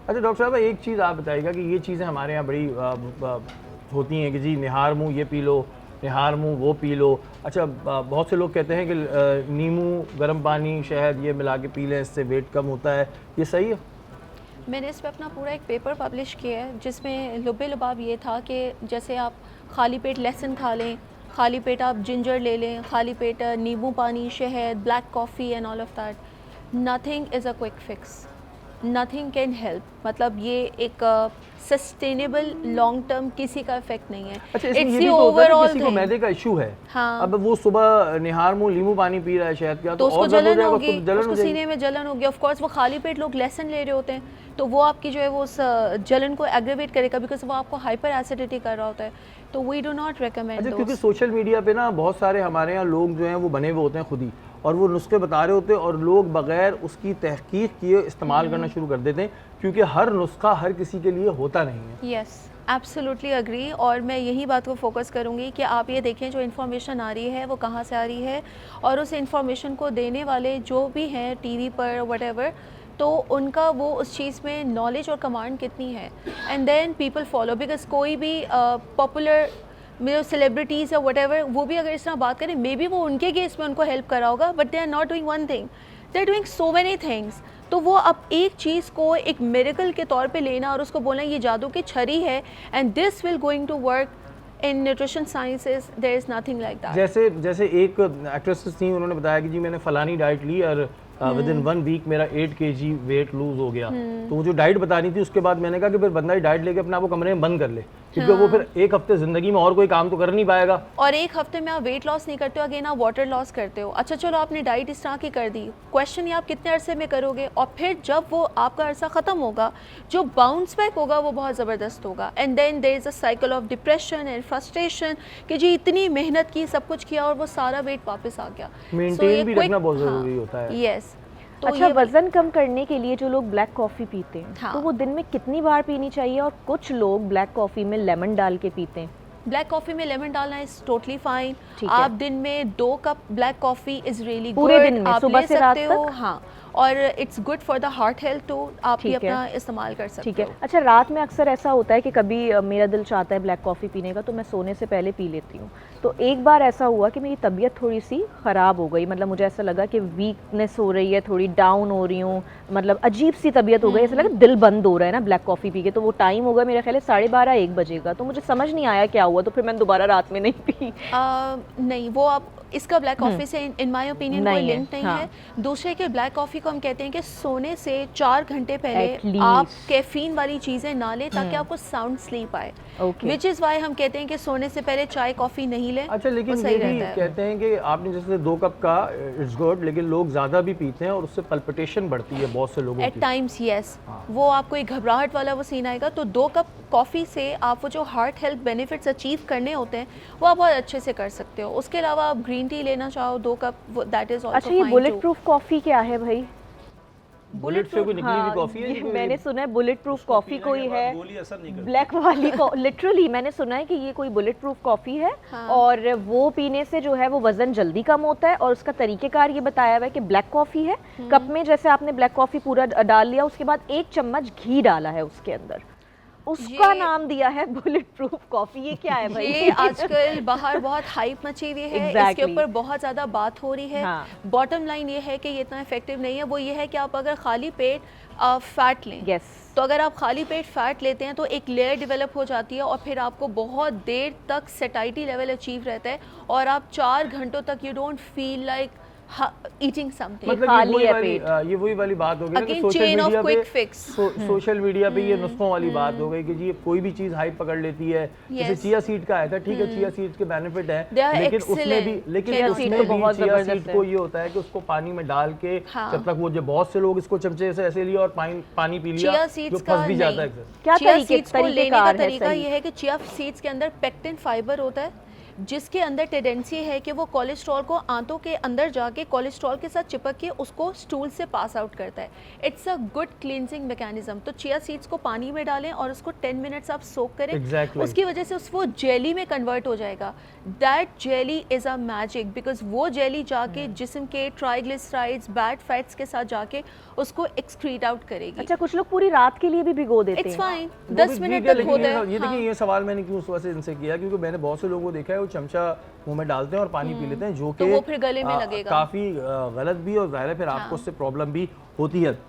अच्छा डॉक्टर साहब, एक चीज़ आप बताइएगा कि ये चीज़ें हमारे यहाँ बड़ी होती हैं कि जी निहार मुँह ये पी लो, निहार मुँह वो पी लो। अच्छा बहुत से लोग कहते हैं कि नींबू, गर्म पानी, शहद ये मिला के पी लें, इससे वेट कम होता है, ये सही है? मैंने इस पे अपना पूरा एक पेपर पब्लिश किया है जिसमें लुबे लुबाब ये था कि जैसे आप खाली पेट लहसुन खा लें, खाली पेट आप जिंजर ले लें, खाली पेट नींबू पानी, शहद, black coffee and all of that, nothing is a quick fix, nothing can help. मतलब ये एक सस्टेनेबल लॉन्ग टर्म किसी का इफेक्ट नहीं है। अच्छा, इसमें इट्स ये द भी तो होता है ना, ओवरऑल किसी को मैदे का इशू है। हाँ। अब वो सुबह निहार मुँह नींबू पानी पी रहा है शहद का, तो उसको और दर्द हो जलन जाएगा, होगी, जलन उसको हो जाएगी। सीने में जलन होगी। ऑफ कोर्स वो खाली पेट लोग लहसुन ले रहे होते हैं तो वो आपकी जो है वो उस जलन को एग्रीवेट करेगा, बिकॉज वो आपको हाइपर एसिडिटी कर रहा होता है। तो वी डू नॉट रिकमेंड। अच्छा, क्योंकि सोशल मीडिया पे ना बहुत सारे हमारे यहाँ लोग जो हैं वो बने हुए होते हैं खुद ही, और वो नुस्खे बता रहे होते हैं और लोग बगैर उसकी तहकीक किए इस्तेमाल करना शुरू कर देते हैं, क्योंकि हर नुस्खा हर किसी के लिए होता नहीं है। Yes, absolutely agree. और मैं यही बात को फोकस करूँगी कि आप ये देखें जो इन्फॉर्मेशन आ रही है वो कहाँ से आ रही है, और उस इन्फॉर्मेशन को देने वाले जो भी हैं टीवी पर व्हाटएवर, तो उनका वो उस चीज़ में नॉलेज और कमांड कितनी है, and then people follow. Because कोई भी पॉपुलर मेरे सेलिब्रिटीज़ या व्हाटएवर वो भी अगर इस तरह बात करें, मे बी वो उनके केस में उनको हेल्प करा होगा, but they are not doing one thing, they are doing so many things. तो वो अब एक चीज़ को एक मिरेकल के तौर पे लेना और उसको बोलना ये जादू की छड़ी है and this will going to work in nutrition sciences, there is nothing like that. जैसे एक एक्ट्रेस थी, उन्होंने बताया कि जी मैंने फलानी डाइट ली और विद इन 1 वीक मेरा 8 kg वेट लूज हो गया। तो वो जो डाइट बतानी थी उसके बाद मैंने कहा कि फिर बंदा डाइट लेके अपने आप को कमरे में बंद कर ले, क्योंकि वो फिर एक हफ्ते जिंदगी में और कोई काम तो कर नहीं पाएगा। और एक हफ्ते में आप वेट लॉस नहीं करते हो, अगेन आप वाटर लॉस करते हो। अच्छा चलो आपने डाइट इस तरह की कर दी, क्वेश्चन ये आप कितने अरसे में करोगे, और फिर जब वो आपका अरसा ख़त्म होगा जो बाउंस बैक होगा वो बहुत ज़बरदस्त होगा। And then there is a cycle of depression and frustration कि जी इतनी मेहनत की, सब कुछ किया और वो सारा वेट वापस आ गया। मेंटेन भी रखना बहुत ज़रूरी होता है। यस। तो अच्छा, वजन कम करने के लिए जो लोग ब्लैक कॉफ़ी पीते हैं, हाँ। तो वो दिन में कितनी बार पीनी चाहिए? और कुछ लोग ब्लैक कॉफ़ी में लेमन डाल के पीते हैं। ब्लैक कॉफ़ी में लेमन डालना इज़ टोटली फाइन। ठीक है। आप दिन में 2 cup black coffee is really good, पूरे दिन में, आप सुबह ले से रात सकते हो। तक? हाँ, और it's good for the heart health too, आप ये ठीक है। अपना इस्तेमाल कर सकते ठीक है। हो। अच्छा, रात में अक्सर ऐसा होता है कि कभी मेरा दिल चाहता है ब्लैक कॉफ़ी पीने का, तो मैं सोने से पहले पी लेती हूँ। तो एक बार ऐसा हुआ कि मेरी तबीयत थोड़ी सी ख़राब हो गई, मतलब मुझे ऐसा लगा कि वीकनेस हो रही है, थोड़ी डाउन हो रही हूँ, मतलब अजीब सी तबीयत हो गई, ऐसा लगा दिल बंद हो रहा है ना ब्लैक कॉफ़ी पी के। तो वो टाइम होगा मेरा ख्याल है 12:30-1 बजे का, तो मुझे समझ नहीं आया क्या हुआ, तो फिर मैंने दोबारा रात में नहीं पी। नहीं, वो आप इसका ब्लैक कॉफ़ी से इन माय ओपिनियन कोई नहीं है, लिंक नहीं हाँ। है। दूसरे के ब्लैक कॉफ़ी को हम कहते हैं कि सोने से 4 घंटे At पहले least। आप कैफीन वाली चीज़ें ना लें ताकि आपको साउंड स्लीप आए। Okay। विच इज़ वाई हम कहते हैं कि सोने से पहले चाय कॉफ़ी नहीं लें। अच्छा, लेकिन वो ये सही भी रहता है। कहते हैं कि आपने जैसे 2 कप का इट्स गुड, लेकिन लोग ज़्यादा भी पीते हैं और उससे पल्पिटेशन बढ़ती है बहुत से लोगों एट की। टाइम्स यस, हाँ। वो आपको एक घबराहट वाला वो सीन आएगा। तो 2 कप कॉफ़ी से आप वो जो हार्ट हेल्थ बेनिफिट्स अचीव करने होते हैं वो आप बहुत अच्छे से कर सकते हो। उसके अलावा आप ग्रीन टी लेना चाहो 2 कप, दैट इज़ ऑल्सो अच्छा, ये fine bullet too. Proof coffee क्या है भाई? बुलेट से कोई निकली हुई हाँ, कॉफ़ी है? ये मैंने सुना है बुलेट प्रूफ कॉफ़ी कोई है, गोली असर नहीं करती। ब्लैक वाली को लिटरली मैंने सुना है कि ये कोई बुलेट प्रूफ कॉफ़ी है। हाँ। और वो पीने से जो है वो वज़न जल्दी कम होता है, और उसका तरीक़ेकार ये बताया हुआ है कि ब्लैक कॉफ़ी है, कप में जैसे आपने ब्लैक कॉफ़ी पूरा डाल लिया, उसके बाद 1 चम्मच घी डाला है उसके अंदर, उसका ये- नाम दिया है बुलेट प्रूफ कॉफ़ी। ये क्या है भाई? ये आजकल बाहर बहुत हाइप मची हुई है। इसके Exactly। ऊपर बहुत ज़्यादा बात हो रही है। हाँ। बॉटम लाइन ये है कि ये इतना इफेक्टिव नहीं है। वो ये है कि आप अगर खाली पेट फैट लें, यस। तो अगर आप खाली पेट फैट लेते हैं तो एक लेयर डेवलप हो जाती है और फिर आपको बहुत देर तक सेटाइटी लेवल अचीव रहता है और आप 4 घंटों तक you don't feel like eating something. मतलब खाली है ये वही वाली बात हो गई ना कि Again, social chain of media quick पे fix। सोशल मीडिया पे ये नुस्खों वाली बात हो गई कि जी कोई भी चीज़ हाइप पकड़ लेती है। जैसे Yes। चिया सीड का आया था, ठीक है चिया सीड्स के बेनिफिट They है, are लेकिन उसमें excellent। भी Chia seed तो बहुत चिया जबरदस्त सीड है। को ये होता है कि उसको पानी में डाल के हाँ। जब तक वो जो बहुत से लोग इसको चमचे से ऐसे लिया और पानी पी लिया चिया जो सीड्स फंस का भी जाता है नहीं। अक्सर। क्या चिया तरीके सीड्स को लेने का तरीकेकार है तरीका सही? ये है कि चिया सीड्स के अंदर पेक्टिन फाइबर होता है जिसके अंदर टेंडेंसी है कि वो कोलेस्ट्रॉल को आंतों के अंदर जाके कोलेस्ट्रॉल के साथ चिपक के उसको स्टूल से पास आउट करता है। It's a good cleansing mechanism. तो चिया सीड्स को पानी में डालें और उसको 10 मिनट्स आप सोक करें। Exactly. उसकी वजह से वो जेली में कन्वर्ट हो जाएगा। That jelly is a magic, because वो जेली जाके जिस्म के ट्राइग्लिसराइड्स, बैड फैट्स के साथ जाके उसको एक्सक्रीट आउट करेगी। अच्छा, कुछ लोग पूरी रात के लिए भी भिगो देते इट्स हैं। फाइन, वो 10 भी मिनट ठीक है, तक लेकिन होता ये है। ये देखिए, हाँ। ये सवाल मैंने क्यों उस वजह से इनसे किया, क्योंकि मैंने बहुत से लोगों को देखा है वो चमचा मुंह में डालते हैं और पानी पी लेते हैं, जो तो कि वो फिर गले में लगेगा। काफ़ी गलत भी, और ज़ाहिर है फिर आपको हाँ। उससे प्रॉब्लम भी होती है।